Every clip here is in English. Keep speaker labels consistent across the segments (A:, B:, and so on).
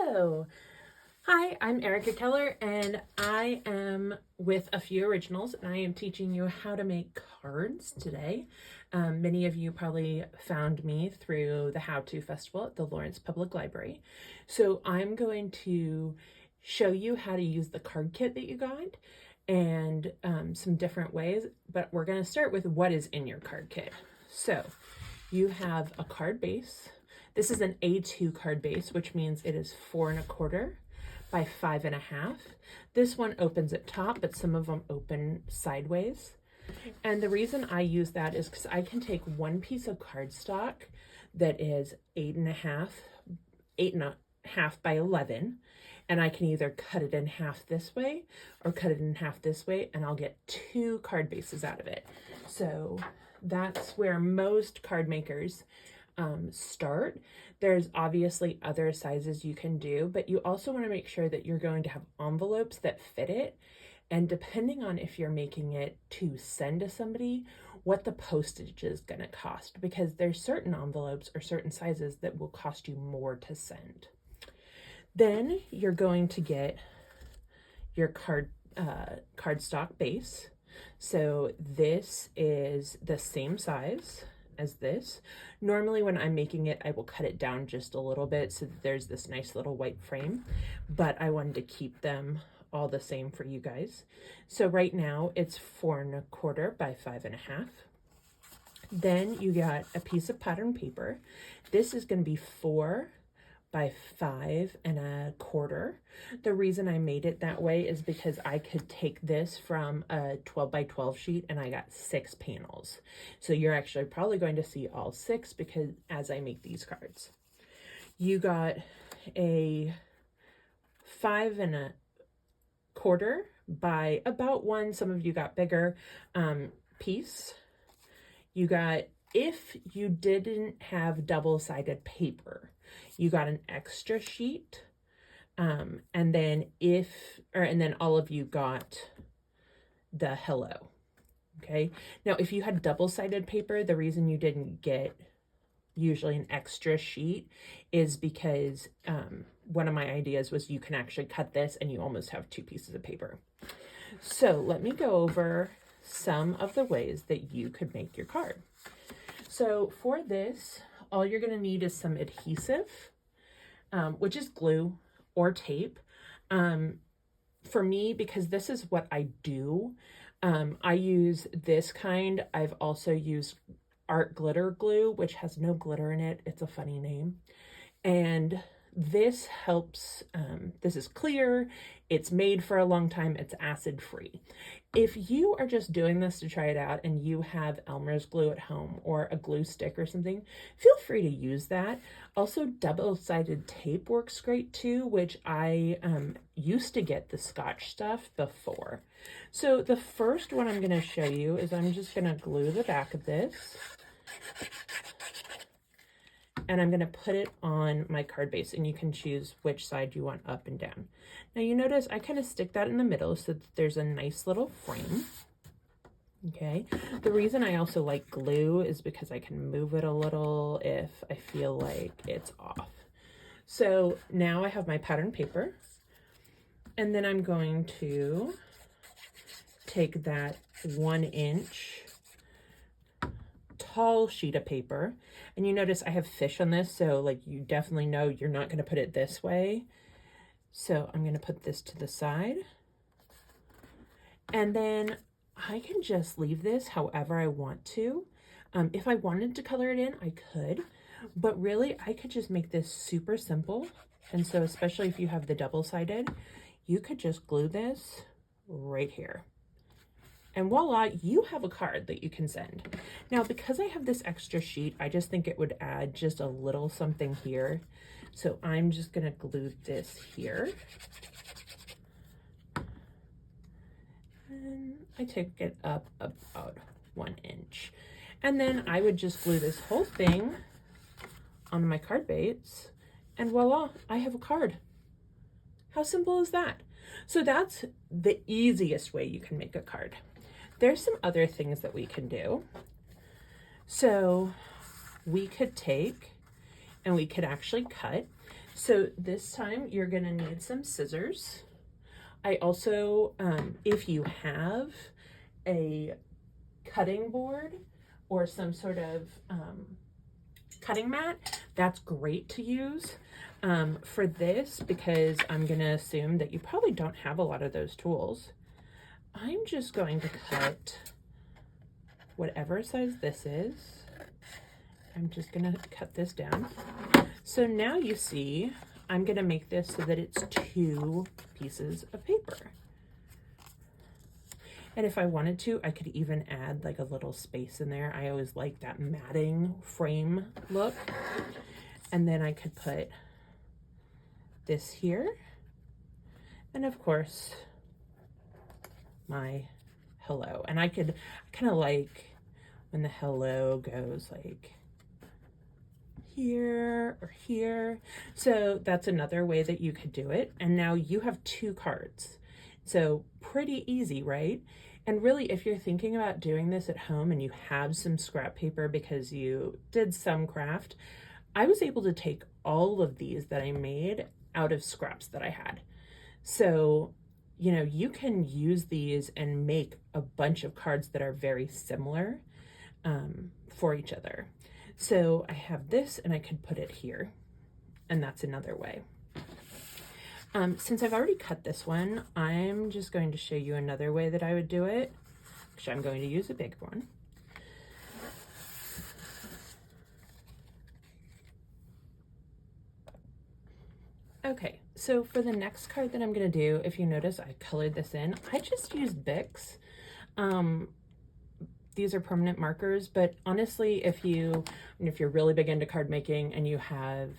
A: Hello. Hi, I'm Erica Keller and I am with A Few Originals and I am teaching you how to make cards today. Many of you probably found me through the How To Festival at the Lawrence Public Library. So I'm going to show you how to use the card kit that you got and some different ways, but we're going to start with what is in your card kit. So you have a card base. This is an A2 card base, which means it is 4 1/4 by 5 1/2. This one opens at top, but some of them open sideways. And the reason I use that is because I can take one piece of cardstock that is 8 1/2 by 11, and I can either cut it in half this way or cut it in half this way, and I'll get 2 card bases out of it. So that's where most card makers start. There's obviously other sizes you can do, but you also want to make sure that you're going to have envelopes that fit it. And depending on if you're making it to send to somebody, what the postage is going to cost, because there's certain envelopes or certain sizes that will cost you more to send. Then you're going to get your cardstock base. So this is the same size as this. Normally when I'm making it, I will cut it down just a little bit so that there's this nice little white frame, but I wanted to keep them all the same for you guys. So right now it's 4 1/4 by 5 1/2. Then you got a piece of pattern paper. This is going to be 4 by 5 1/4. The reason I made it that way is because I could take this from a 12 by 12 sheet and I got 6 panels. So you're actually probably going to see all 6 because as I make these cards. You got a 5 1/4 by about 1, some of you got bigger, piece. You got, if you didn't have double-sided paper, you got an extra sheet, and then all of you got the hello. Okay, now if you had double-sided paper, the reason you didn't get usually an extra sheet is because one of my ideas was you can actually cut this and you almost have 2 pieces of paper. So let me go over some of the ways that you could make your card. So for this, all you're going to need is some adhesive, which is glue or tape. For me, because this is what I do, I use this kind. I've also used art glitter glue, which has no glitter in it. It's a funny name. And this helps, this is clear, it's made for a long time, it's acid free. If you are just doing this to try it out and you have Elmer's glue at home or a glue stick or something, feel free to use that. Also, double-sided tape works great too, which I used to get the Scotch stuff before. So the first one I'm going to show you is I'm just going to glue the back of this. And I'm going to put it on my card base, and you can choose which side you want up and down. Now you notice I kind of stick that in the middle so that there's a nice little frame. Okay, the reason I also like glue is because I can move it a little if I feel like it's off. So now I have my pattern paper, and then I'm going to take that 1 inch tall sheet of paper, and you notice I have fish on this, so like you definitely know you're not going to put it this way. So I'm going to put this to the side, and then I can just leave this however I want to. If I wanted to color it in, I could, but really I could just make this super simple. And so especially if you have the double-sided, you could just glue this right here. And voila, you have a card that you can send. Now, because I have this extra sheet, I just think it would add just a little something here. So I'm just gonna glue this here. And I take it up about 1 inch. And then I would just glue this whole thing on my card base, and voila, I have a card. How simple is that? So that's the easiest way you can make a card. There's some other things that we can do. So we could take and we could actually cut. So this time you're gonna need some scissors. I also, if you have a cutting board or some sort of cutting mat, that's great to use for this, because I'm gonna assume that you probably don't have a lot of those tools. I'm just going to cut whatever size this is. I'm just gonna cut this down. So now you see, I'm gonna make this so that it's 2 pieces of paper. And if I wanted to, I could even add like a little space in there. I always like that matting frame look. And then I could put this here. And of course, my hello. And I could kind of like when the hello goes like here or here. So that's another way that you could do it. And now you have 2 cards. So pretty easy, right? And really, if you're thinking about doing this at home and you have some scrap paper because you did some craft, I was able to take all of these that I made out of scraps that I had. So, you know, you can use these and make a bunch of cards that are very similar for each other. So I have this and I could put it here, and that's another way. Since I've already cut this one, I'm just going to show you another way that I would do it, which I'm going to use a big one. Okay, so for the next card that I'm going to do, if you notice, I colored this in. I just used Bics. These are permanent markers, but honestly, if you're really big into card making and you have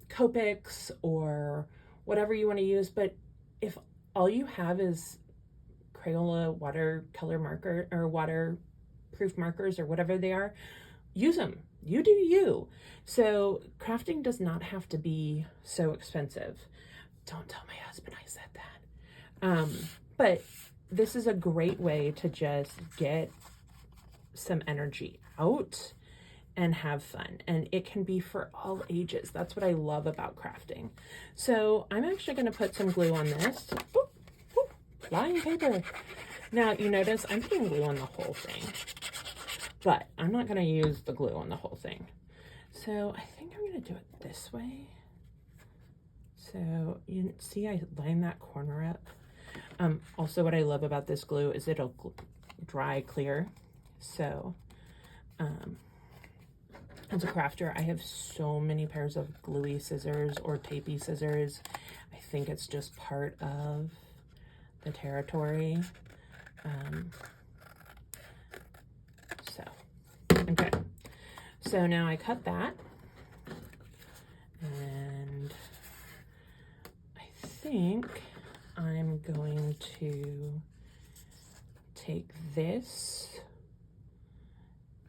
A: Copics or whatever you want to use, but if all you have is Crayola watercolor marker or waterproof markers or whatever they are, use them. You do you. So crafting does not have to be so expensive. Don't tell my husband I said that. But this is a great way to just get some energy out and have fun, and it can be for all ages. That's what I love about crafting. So I'm actually going to put some glue on this. Ooh, ooh, flying paper. Now you notice I'm putting glue on the whole thing, but I'm not going to use the glue on the whole thing. So I think I'm going to do it this way. So you see I line that corner up. Also what I love about this glue is it'll dry clear. So as a crafter, I have so many pairs of gluey scissors or tapey scissors. I think it's just part of the territory. Okay. So now I cut that. And I think I'm going to take this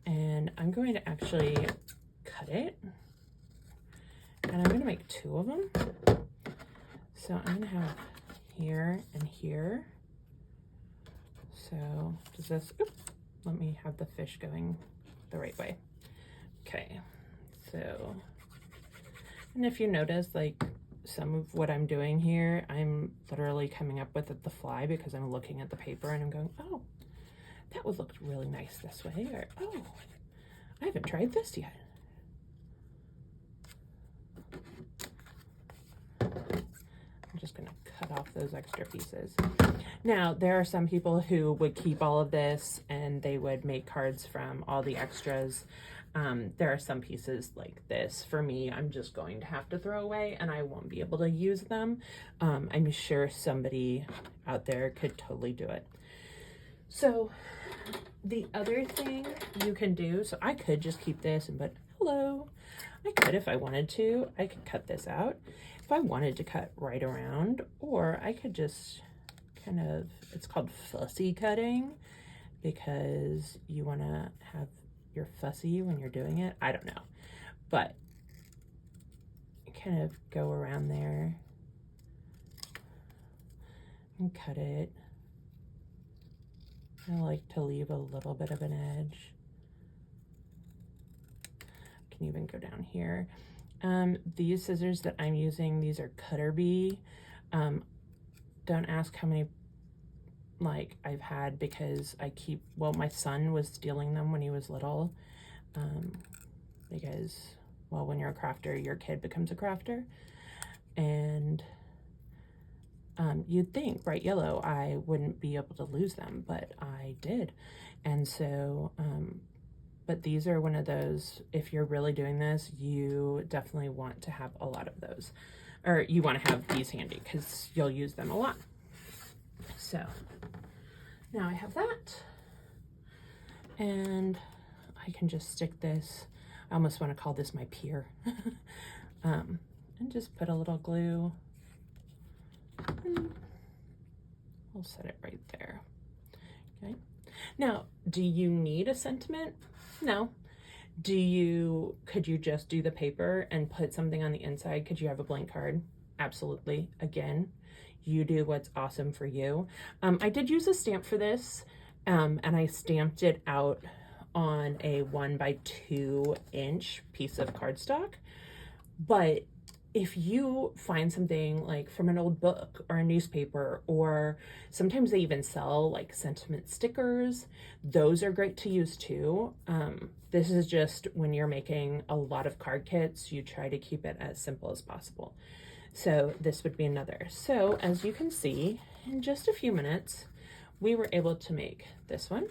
A: and I'm going to actually cut it, and I'm going to make 2 of them. So I'm going to have here and here. So does this, oops, let me have the fish going the right way. Okay, so, and if you notice, like some of what I'm doing here, I'm literally coming up with the fly because I'm looking at the paper and I'm going, oh, that would look really nice this way, or oh, I haven't tried this yet. I'm just gonna cut off those extra pieces. Now, there are some people who would keep all of this and they would make cards from all the extras. There are some pieces like this. For me, I'm just going to have to throw away and I won't be able to use them. I'm sure somebody out there could totally do it. So the other thing you can do, so I could just keep this and put hello. I could if I wanted to. I could cut this out if I wanted to cut right around, or I could just kind of, it's called fussy cutting because you want to have your fussy when you're doing it. I don't know, but kind of go around there and cut it. I like to leave a little bit of an edge. I can even go down here. These scissors that I'm using, these are Cutter Bee. Don't ask how many like I've had, because well, my son was stealing them when he was little, because, well, when you're a crafter, your kid becomes a crafter. And you'd think bright yellow I wouldn't be able to lose them, but I did. And so but these are one of those, if you're really doing this, you definitely want to have a lot of those, or you want to have these handy because you'll use them a lot. So now I have that, and I can just stick this, I almost want to call this my pier, and just put a little glue, and we'll set it right there. Okay. Now, do you need a sentiment? No. Could you just do the paper and put something on the inside? Could you have a blank card? Absolutely. Again, you do what's awesome for you. I did use a stamp for this, and I stamped it out on a 1x2 inch piece of cardstock. But if you find something like from an old book or a newspaper, or sometimes they even sell like sentiment stickers, those are great to use too. This is just when you're making a lot of card kits, you try to keep it as simple as possible. So this would be another. So as you can see, in just a few minutes, we were able to make this one,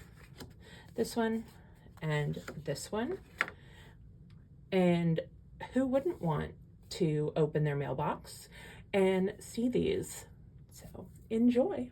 A: and this one. And who wouldn't want to open their mailbox and see these? So enjoy.